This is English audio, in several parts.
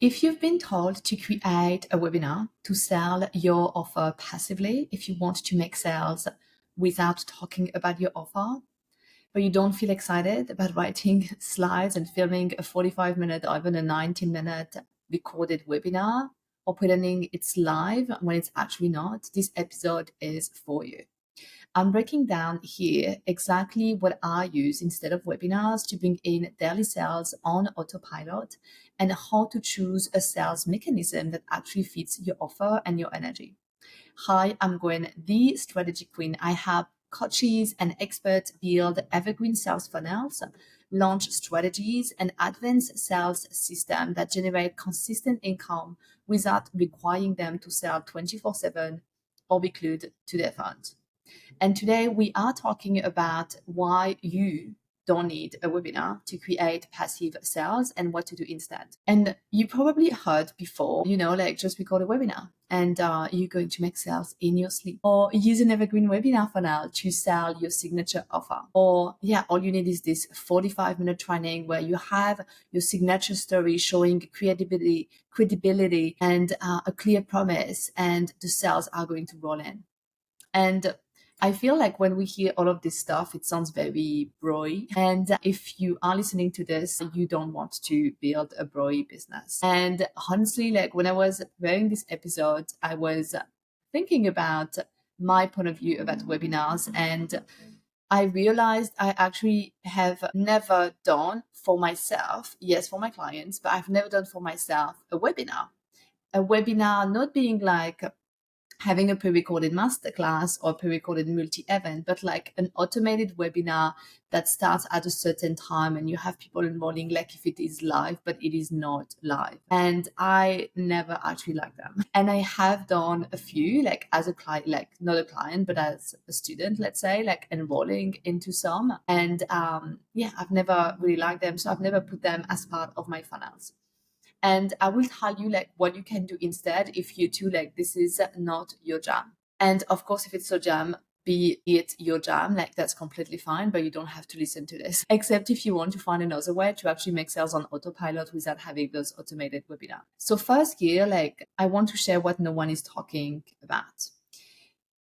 If you've been told to create a webinar to sell your offer passively, if you want to make sales without talking about your offer, but you don't feel excited about writing slides and filming a 45-minute or even a 90-minute recorded webinar or pretending it's live when it's actually not, this episode is for you. I'm breaking down here exactly what I use instead of webinars to bring in daily sales on autopilot and how to choose a sales mechanism that actually fits your offer and your energy. Hi, I'm Gwen, the strategy queen. I help coaches and experts build evergreen sales funnels, launch strategies, and advanced sales systems that generate consistent income without requiring them to sell 24/7 or be glued to their phones. And today we are talking about why you don't need a webinar to create passive sales and what to do instead. And you probably heard before, like just record a webinar and you're going to make sales in your sleep, or use an evergreen webinar funnel to sell your signature offer. Or all you need is this 45-minute training where you have your signature story showing credibility and a clear promise, and the sales are going to roll in. And I feel like when we hear all of this stuff, it sounds very broy. And if you are listening to this, you don't want to build a broy business. And honestly, like when I was preparing this episode, I was thinking about my point of view about webinars, and I realized I actually have never done for myself, yes, for my clients, but I've never done for myself a webinar. A webinar not being like having a pre-recorded masterclass or pre-recorded multi-event, but like an automated webinar that starts at a certain time and you have people enrolling like if it is live, but it is not live. And I never actually like them. And I have done a few, like as a client, like not a client, but as a student, let's say, like enrolling into some. And I've never really liked them. So I've never put them as part of my funnels. And I will tell you like what you can do instead if you too like this is not your jam. And of course, if it's your jam, be it your jam, like that's completely fine, but you don't have to listen to this. Except if you want to find another way to actually make sales on autopilot without having those automated webinars. So first here, like I want to share what no one is talking about.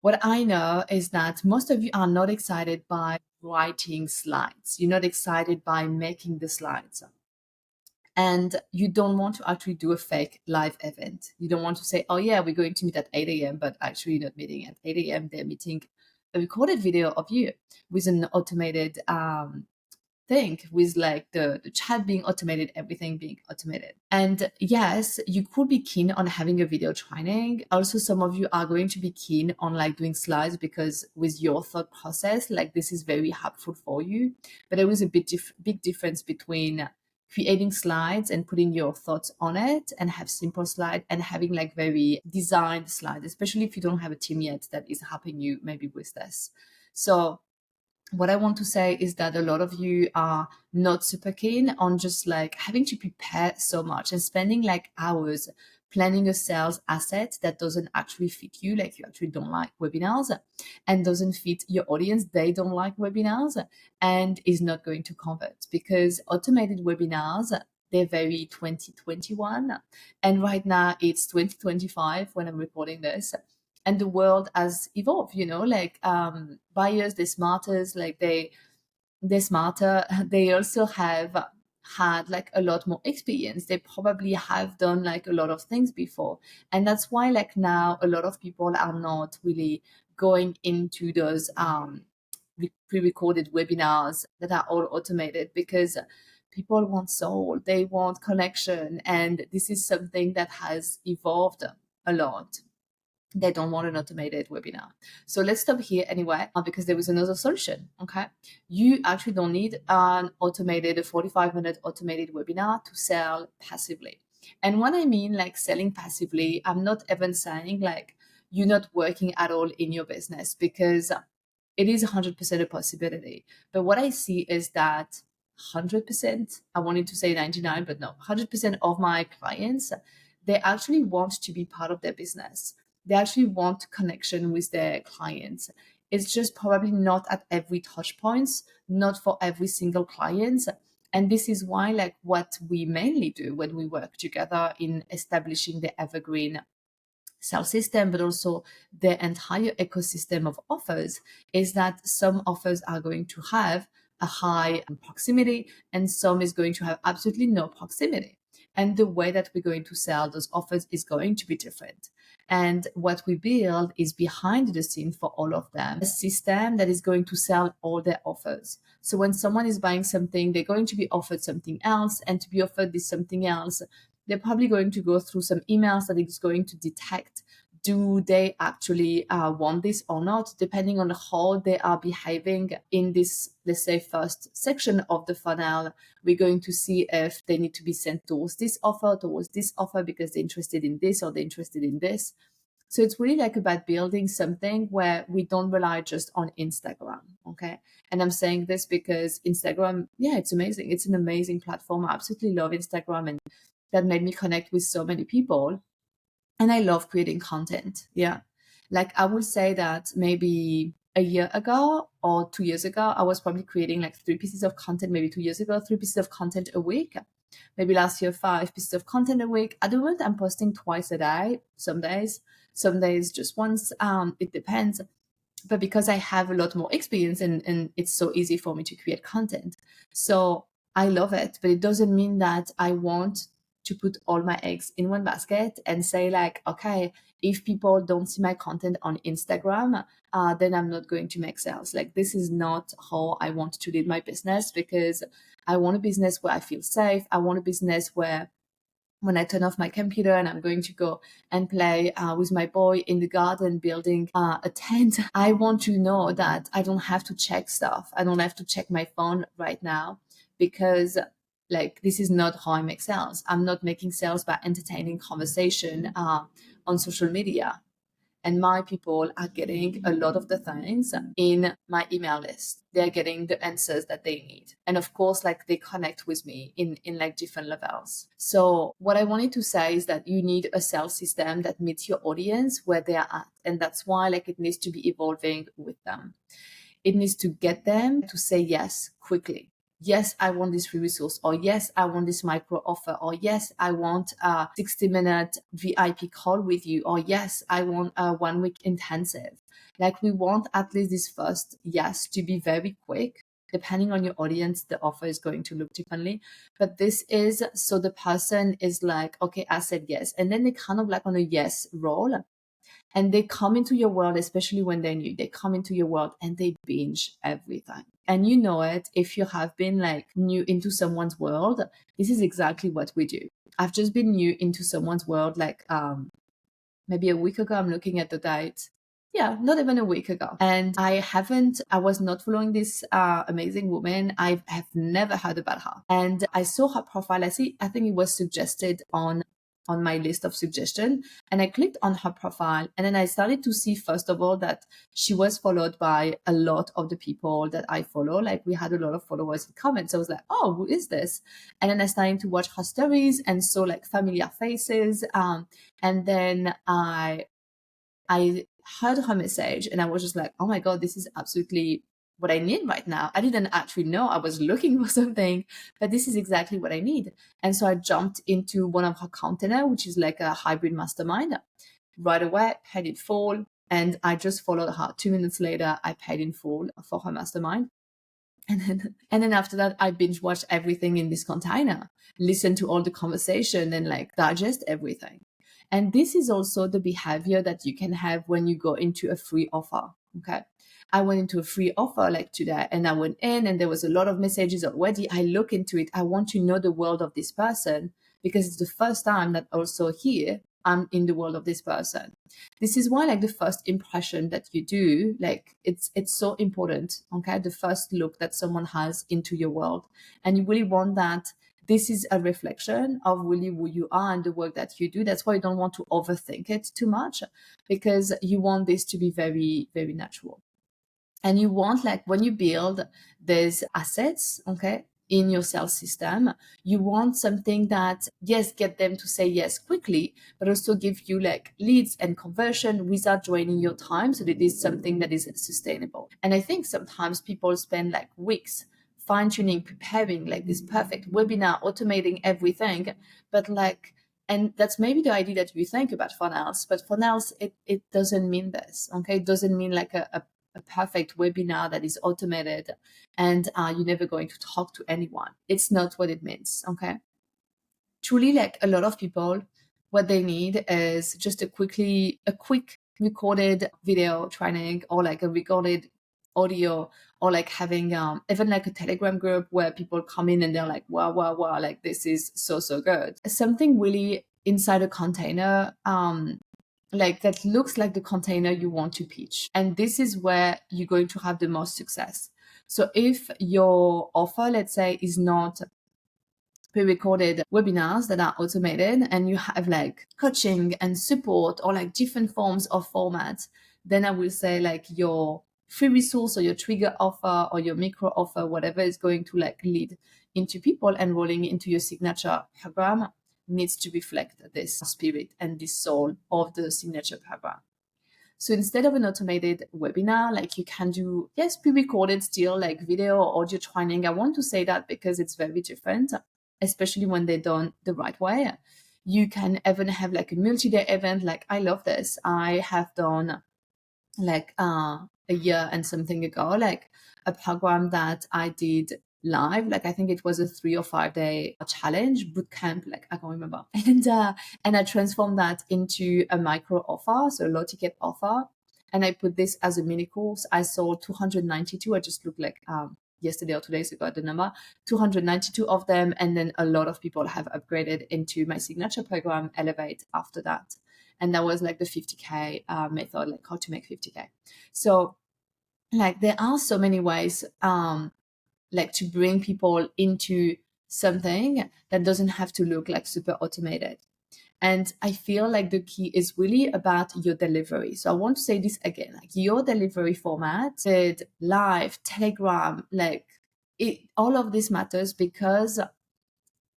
What I know is that most of you are not excited by writing slides. You're not excited by making the slides. And you don't want to actually do a fake live event. You don't want to say, oh yeah, we're going to meet at 8 a.m., but actually you're not meeting at 8 a.m. They're meeting a recorded video of you with an automated thing, with like the chat being automated, everything being automated. And yes, you could be keen on having a video training. Also, some of you are going to be keen on like doing slides because with your thought process, like this is very helpful for you. But there is a big difference between creating slides and putting your thoughts on it and have simple slides and having like very designed slides, especially if you don't have a team yet that is helping you maybe with this. So what I want to say is that a lot of you are not super keen on just like having to prepare so much and spending like hours planning a sales asset that doesn't actually fit you. Like you actually don't like webinars and doesn't fit your audience. They don't like webinars and is not going to convert, because automated webinars, they're very 2021. And right now it's 2025 when I'm recording this. And the world has evolved, like buyers, they're smarter, like they're smarter. They also have had like a lot more experience. They probably have done like a lot of things before. And that's why like now a lot of people are not really going into those pre-recorded webinars that are all automated, because people want soul, they want connection. And this is something that has evolved a lot. They don't want an automated webinar. So let's stop here anyway, because there is another solution. Okay. You actually don't need a 45-minute automated webinar to sell passively. And when I mean like selling passively, I'm not even saying like you're not working at all in your business, because it is 100% a possibility. But what I see is that 100%, I wanted to say 99, but no, 100% of my clients, they actually want to be part of their business. They actually want connection with their clients. It's just probably not at every touch points, not for every single client. And this is why, like, what we mainly do when we work together in establishing the evergreen sales system, but also the entire ecosystem of offers, is that some offers are going to have a high proximity and some is going to have absolutely no proximity. And the way that we're going to sell those offers is going to be different. And what we build is behind the scene for all of them, a system that is going to sell all their offers. So when someone is buying something, they're going to be offered something else, and to be offered this something else, they're probably going to go through some emails that is going to detect, do they actually want this or not, depending on how they are behaving in this, let's say, first section of the funnel. We're going to see if they need to be sent towards this offer because they're interested in this or they're interested in this. So it's really like about building something where we don't rely just on Instagram. Okay. And I'm saying this because Instagram, yeah, it's amazing. It's an amazing platform. I absolutely love Instagram, and that made me connect with so many people. And I love creating content. Yeah. Like I would say that maybe a year ago or 2 years ago, I was probably creating like 3 pieces of content, maybe 2 years ago, 3 pieces of content a week. Maybe last year, 5 pieces of content a week. At the moment, I'm posting twice a day, some days just once. It depends. But because I have a lot more experience and it's so easy for me to create content. So I love it, but it doesn't mean that I want to put all my eggs in one basket and say like, okay, if people don't see my content on Instagram, then I'm not going to make sales. Like this is not how I want to lead my business, because I want a business where I feel safe. I want a business where when I turn off my computer and I'm going to go and play with my boy in the garden building a tent, I want to know that I don't have to check stuff. I don't have to check my phone right now, because like this is not how I make sales. I'm not making sales by entertaining conversation on social media. And my people are getting a lot of the things in my email list. They're getting the answers that they need. And of course, like they connect with me in like different levels. So what I wanted to say is that you need a sales system that meets your audience where they are at. And that's why like it needs to be evolving with them. It needs to get them to say yes quickly. Yes, I want this free resource, or yes, I want this micro offer, or yes, I want a 60-minute VIP call with you, or yes, I want a 1 week intensive. Like we want at least this first yes to be very quick. Depending on your audience, the offer is going to look differently. But this is so the person is like, okay, I said yes. And then they kind of like on a yes roll. And they come into your world, especially when they're new, they come into your world and they binge everything. And you know it, if you have been like new into someone's world, this is exactly what we do. I've just been new into someone's world like maybe a week ago. I'm looking at the date. Yeah, not even a week ago. And I was not following this amazing woman. I have never heard about her. And I saw her profile. I think it was suggested on my list of suggestion, and I clicked on her profile, and then I started to see, first of all, that she was followed by a lot of the people that I follow. Like we had a lot of followers and comments. I was like, oh, who is this? And then I started to watch her stories and saw like familiar faces. And then I heard her message and I was just like, oh my God, this is absolutely what I need right now. I didn't actually know I was looking for something, but this is exactly what I need. And so I jumped into one of her container, which is like a hybrid mastermind. Right away, paid in full. And I just followed her. 2 minutes later, I paid in full for her mastermind. And then after that, I binge watched everything in this container, listen to all the conversation and like digest everything. And this is also the behavior that you can have when you go into a free offer. Okay. I went into a free offer like today, and I went in and there was a lot of messages already. I look into it. I want to know the world of this person, because it's the first time that also here I'm in the world of this person. This is why like the first impression that you do, like it's so important. Okay. The first look that someone has into your world, and you really want that this is a reflection of really who you are and the work that you do. That's why you don't want to overthink it too much, because you want this to be very, very natural. And you want, like, when you build these assets, okay, in your sales system, you want something that, yes, get them to say yes quickly, but also give you like leads and conversion without draining your time, so that it is something that is sustainable. And I think sometimes people spend like weeks fine-tuning, preparing like this perfect webinar, automating everything. But like, and that's maybe the idea that you think about funnels, but funnels, it doesn't mean this, okay? It doesn't mean like a perfect webinar that is automated and you're never going to talk to anyone. It's not what it means, okay? Truly, like a lot of people, what they need is just a quick recorded video training, or like a recorded audio, or like having even like a Telegram group where people come in and they're like, wow, wow, wow, like this is so, so good. Something really inside a container, like that looks like the container you want to pitch. And this is where you're going to have the most success. So if your offer, let's say, is not pre-recorded webinars that are automated, and you have like coaching and support, or like different forms of formats, then I will say like your free resource or your trigger offer or your micro offer, whatever is going to like lead into people enrolling into your signature program, needs to reflect this spirit and this soul of the signature program. So instead of an automated webinar, like you can do, yes, pre-recorded still, like video or audio training. I want to say that because it's very different, especially when they're done the right way. You can even have like a multi-day event. Like I love this. I have done like a year and something ago, like a program that I did live. Like I think it was a 3 or 5 day challenge boot camp, like I can't remember. And I transformed that into a micro offer, so a low ticket offer. And I put this as a mini course. I sold 292. I just looked like yesterday or 2 days ago at the number, 292 of them. And then a lot of people have upgraded into my signature program, Elevate, after that. And that was like the 50K method, like how to make 50K. So like there are so many ways like to bring people into something that doesn't have to look like super automated. And I feel like the key is really about your delivery. So I want to say this again, like your delivery format, live, Telegram, like all of this matters, because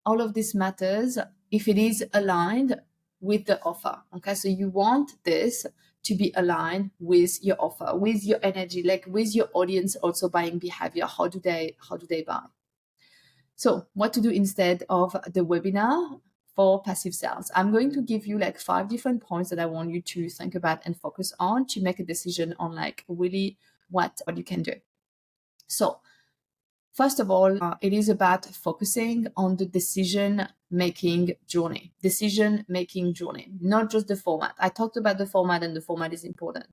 all of this matters if it is aligned with the offer. Okay, so you want this to be aligned with your offer, with your energy, like with your audience also buying behavior. How do they buy? So what to do instead of the webinar for passive sales? I'm going to give you like 5 different points that I want you to think about and focus on to make a decision on like really what you can do. So first of all, it is about focusing on the decision-making journey, not just the format. I talked about the format, and the format is important,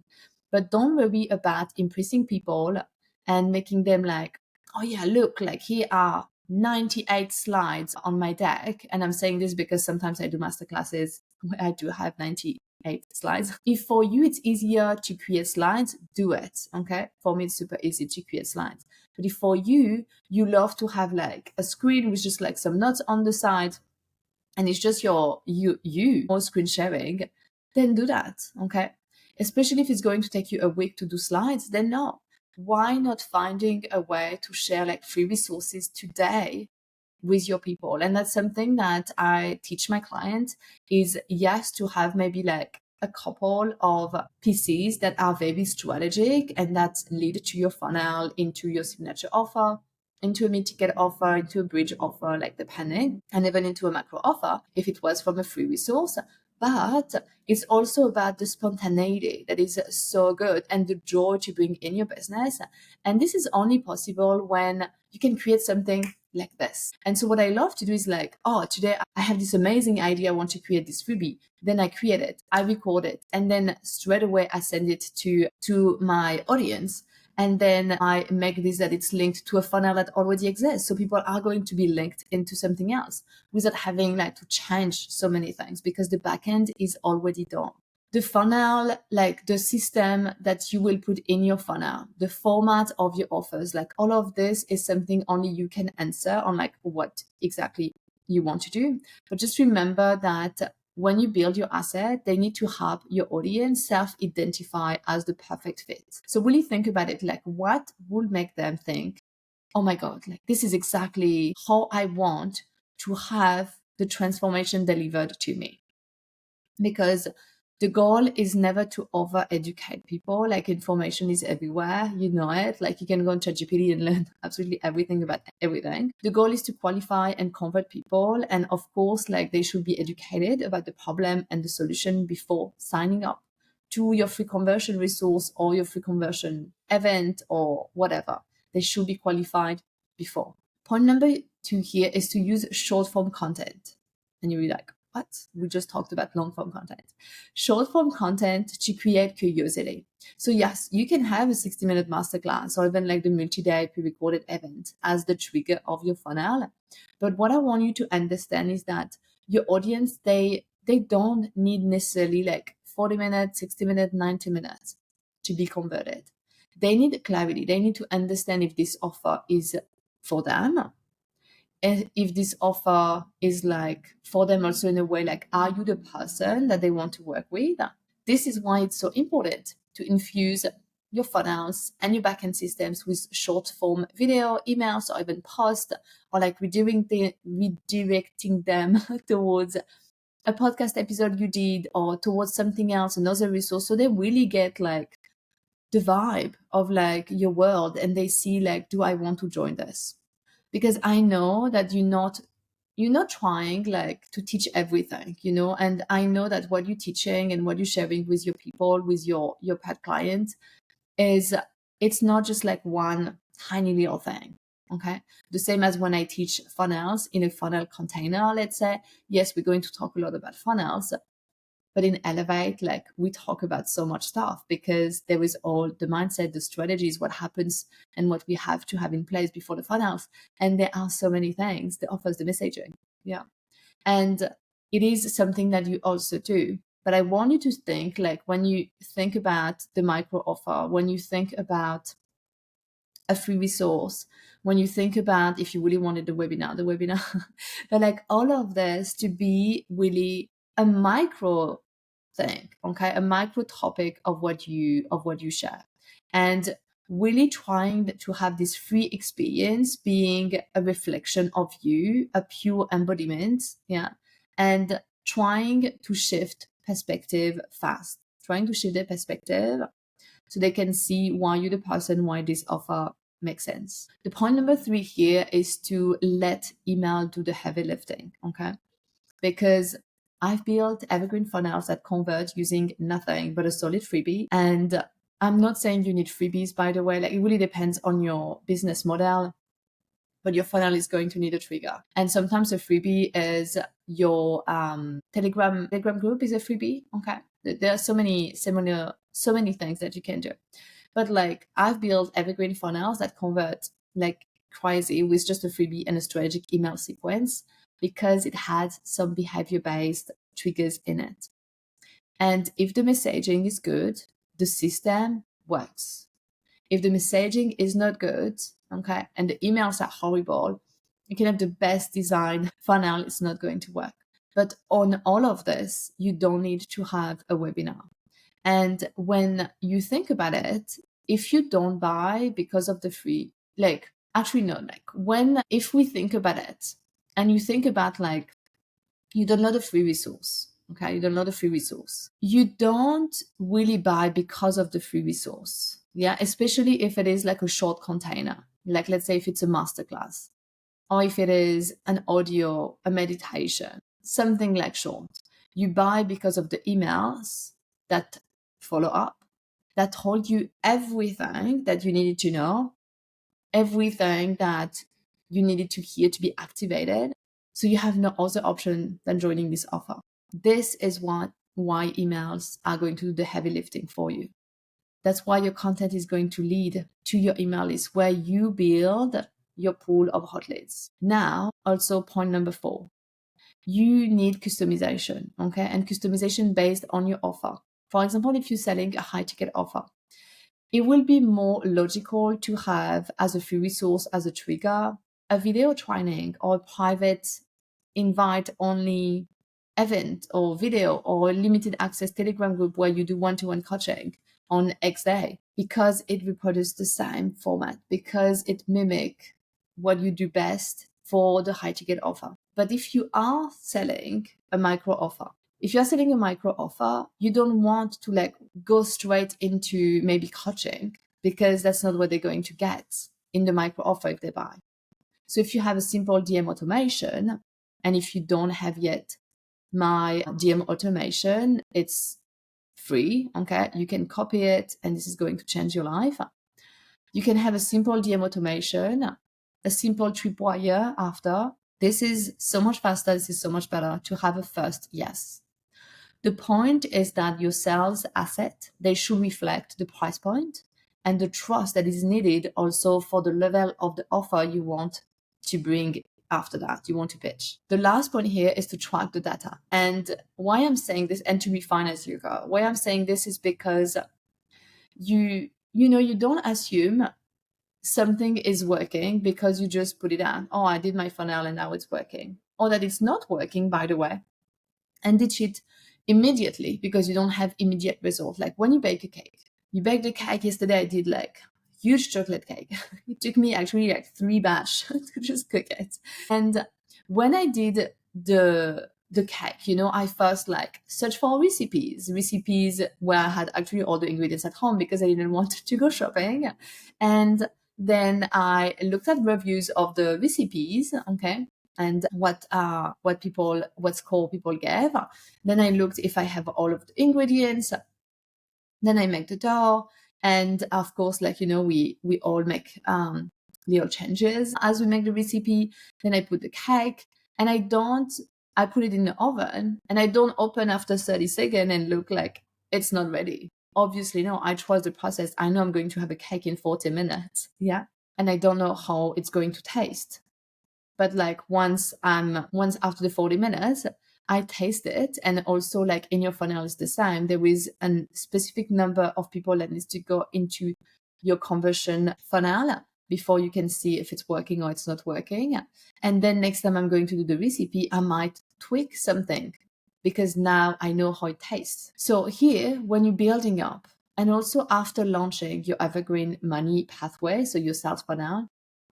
but don't worry about impressing people and making them like, oh yeah, look, like here are 98 slides on my deck. And I'm saying this because sometimes I do masterclasses where I do have 98 slides. If for you it's easier to create slides, do it. Okay. For me, it's super easy to create slides. But if for you, you love to have like a screen with just like some notes on the side, and it's just you or screen sharing, then do that. Okay. Especially if it's going to take you a week to do slides, then no. Why not finding a way to share like free resources today with your people? And that's something that I teach my clients is, yes, to have maybe like a couple of pieces that are very strategic and that lead to your funnel, into your signature offer, into a mid-ticket offer, into a bridge offer, like depending, and even into a macro offer if it was from a free resource. But it's also about the spontaneity that is so good and the joy to bring in your business. And this is only possible when you can create something like this. And so what I love to do is like, oh, today I have this amazing idea. I want to create this freebie. Then I create it, I record it, and then straight away I send it to my audience. And then I make this that it's linked to a funnel that already exists. So people are going to be linked into something else without having like to change so many things, because the backend is already done. The funnel, like the system that you will put in your funnel, the format of your offers, like all of this is something only you can answer on like what exactly you want to do. But just remember that when you build your asset, they need to help your audience self-identify as the perfect fit. So really think about it, like what would make them think, oh my God, like this is exactly how I want to have the transformation delivered to me. Because The goal is never to over-educate people. Like, information is everywhere, you know it. Like, you can go on ChatGPT and learn absolutely everything about everything. The goal is to qualify and convert people. And of course, like, they should be educated about the problem and the solution before signing up to your free conversion resource or your free conversion event or whatever. They should be qualified before. Point number 2 here is to use short form content. And you'll be like, what? We just talked about long form content. Short form content to create curiosity. So yes, you can have a 60-minute masterclass or even like the multi-day pre-recorded event as the trigger of your funnel. But what I want you to understand is that your audience, they don't need necessarily like 40 minutes, 60 minutes, 90 minutes to be converted. They need clarity. They need to understand if this offer is for them, and if this offer is like for them also in a way, like, are you the person that they want to work with? This is why it's so important to infuse your funnels and your backend systems with short form video, emails, or even posts, or like redirecting them towards a podcast episode you did or towards something else, another resource. So they really get like the vibe of like your world and they see like, do I want to join this? Because I know that you're not trying like to teach everything, you know, and I know that what you're teaching and what you're sharing with your people, with your pet clients, is it's not just like one tiny little thing. Okay. The same as when I teach funnels in a funnel container, let's say, yes, we're going to talk a lot about funnels, but in Elevate, like, we talk about so much stuff because there is all the mindset, the strategies, what happens and what we have to have in place before the funnels. And there are so many things, the offers, the messaging. Yeah. And it is something that you also do. But I want you to think, like, when you think about the micro offer, when you think about a free resource, when you think about if you really wanted the webinar, but like all of this to be really a micro thing, okay, a micro topic of what you share, and really trying to have this free experience being a reflection of you, a pure embodiment, yeah, and trying to shift perspective fast, trying to shift their perspective so they can see why you're the person, why this offer makes sense. The point number 3 here is to let email do the heavy lifting, okay? Because I've built evergreen funnels that convert using nothing but a solid freebie. And I'm not saying you need freebies, by the way. Like, it really depends on your business model, but your funnel is going to need a trigger. And sometimes a freebie is your Telegram group is a freebie. Okay. There are so many things that you can do. But like, I've built evergreen funnels that convert like crazy with just a freebie and a strategic email sequence because it has some behavior-based triggers in it. And if the messaging is good, the system works. If the messaging is not good, okay, and the emails are horrible, you can have the best design funnel, it's not going to work. But on all of this, you don't need to have a webinar. And when you think about it, if you don't buy because of the free, like, actually, no, like, if we think about it and you think about like, you download a free resource, okay, you download a free resource, you don't really buy because of the free resource. Yeah, especially if it is like a short container, like let's say if it's a masterclass or if it is an audio, a meditation, something like short. You buy because of the emails that follow up, that told you everything that you needed to know, everything that you needed to hear to be activated. So you have no other option than joining this offer. This is why emails are going to do the heavy lifting for you. That's why your content is going to lead to your email list where you build your pool of hot leads. Now, also point number 4, you need customization, okay? And customization based on your offer. For example, if you're selling a high ticket offer, it will be more logical to have as a free resource, as a trigger, a video training or a private invite only event or video or a limited access Telegram group where you do one-to-one coaching on X day, because it reproduces the same format, because it mimic what you do best for the high ticket offer. But if you are selling a micro offer, If you're selling a micro offer, you don't want to like go straight into maybe coaching, because that's not what they're going to get in the micro offer if they buy. So if you have a simple DM automation, and if you don't have yet my DM automation, it's free, okay? You can copy it and this is going to change your life. You can have a simple DM automation, a simple tripwire after. This is so much faster, this is so much better to have a first yes. The point is that your sales asset, they should reflect the price point and the trust that is needed also for the level of the offer you want to bring after that, you want to pitch. The last point here is to track the data. And why I'm saying this, and to refine as you go, why I'm saying this is because you don't assume something is working because you just put it on. Oh, I did my funnel and now it's working. Or that it's not working, by the way, and ditch it immediately because you don't have immediate result. Like when you bake a cake, you baked the cake yesterday. I did like huge chocolate cake. It took me actually like 3 batch to just cook it. And when I did the cake, I first like searched for recipes where I had actually all the ingredients at home because I didn't want to go shopping. And then I looked at reviews of the recipes, okay, and what score people gave. Then I looked if I have all of the ingredients. Then I make the dough, and of course, we all make little changes as we make the recipe. Then I put the cake, and I put it in the oven, and I don't open after 30 seconds and look like it's not ready. Obviously, no, I trust the process. I know I'm going to have a cake in 40 minutes. Yeah. And I don't know how it's going to taste. But like once after the 40 minutes, I taste it. And also like in your funnel is the same. There is a specific number of people that needs to go into your conversion funnel before you can see if it's working or it's not working. And then next time I'm going to do the recipe, I might tweak something because now I know how it tastes. So here, when you're building up, and also after launching your evergreen money pathway, so your sales funnel,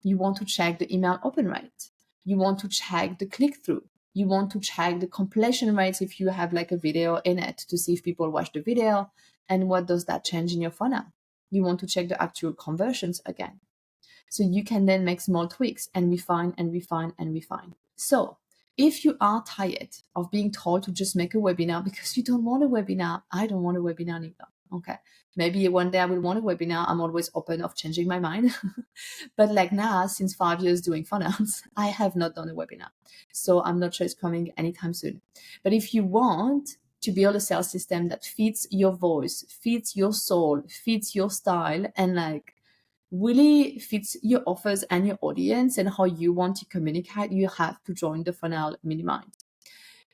you want to check the email open rate. You want to check the click-through. You want to check the completion rates if you have like a video in it to see if people watch the video and what does that change in your funnel. You want to check the actual conversions again. So you can then make small tweaks and refine and refine and refine. So if you are tired of being told to just make a webinar because you don't want a webinar, I don't want a webinar either. Okay. Maybe one day I will want a webinar. I'm always open of changing my mind. But like now, since 5 years doing funnels, I have not done a webinar. So I'm not sure it's coming anytime soon. But if you want to build a sales system that fits your voice, fits your soul, fits your style, and like really fits your offers and your audience and how you want to communicate, you have to join the Funnel Minimind.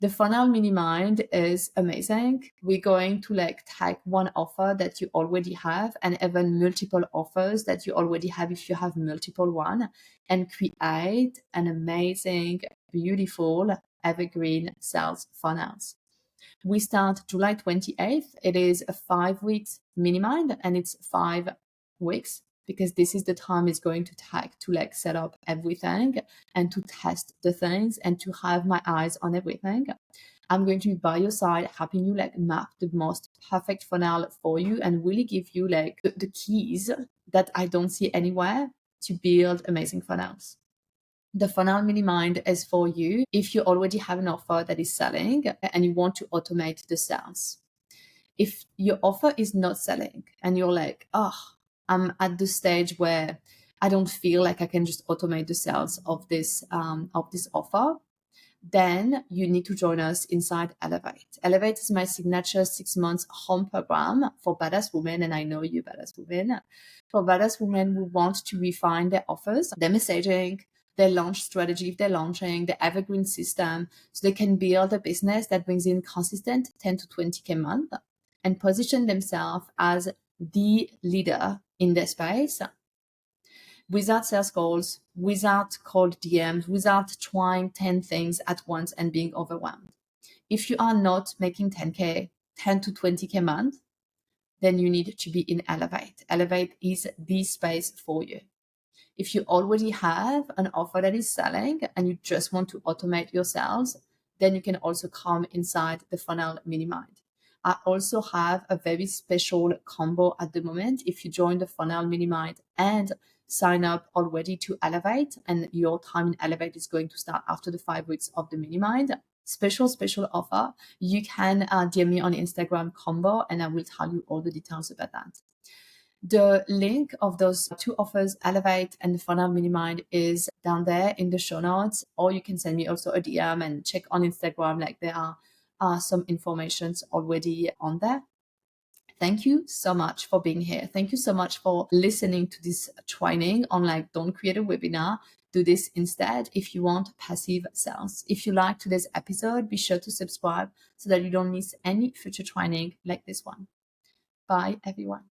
The Funnel Minimind is amazing. We're going to like take one offer that you already have and even multiple offers that you already have if you have multiple one, and create an amazing, beautiful, evergreen sales funnels. We start July 28th. It is a 5 weeks Minimind, and it's 5 weeks because this is the time it's going to take to like set up everything and to test the things and to have my eyes on everything. I'm going to be by your side, helping you like map the most perfect funnel for you and really give you like the keys that I don't see anywhere to build amazing funnels. The Funnel Minimind is for you if you already have an offer that is selling and you want to automate the sales. If your offer is not selling and you're like, oh, I'm at the stage where I don't feel like I can just automate the sales of this offer, then you need to join us inside Elevate. Elevate is my signature 6 months home program for badass women, and I know you badass women. For badass women who want to refine their offers, their messaging, their launch strategy if they're launching, the evergreen system, so they can build a business that brings in consistent 10 to 20K a month and position themselves as the leader in their space without sales calls, without cold DMs, without trying 10 things at once and being overwhelmed. If you are not making 10K, 10 to 20K a month, then you need to be in Elevate. Elevate is the space for you. If you already have an offer that is selling and you just want to automate your sales, then you can also come inside the Funnel Minimind. I also have a very special combo at the moment. If you join the Funnel Minimind and sign up already to Elevate, and your time in Elevate is going to start after the 5 weeks of the Minimind, special offer. You can DM me on Instagram combo, and I will tell you all the details about that. The link of those two offers, Elevate and the Funnel Minimind, is down there in the show notes, or you can send me also a DM and check on Instagram. Like, there are some informations already on there. Thank you so much for being here. Thank you so much for listening to this training on, like, don't create a webinar. Do this instead if you want passive sales. If you like today's episode, be sure to subscribe so that you don't miss any future training like this one. Bye, everyone.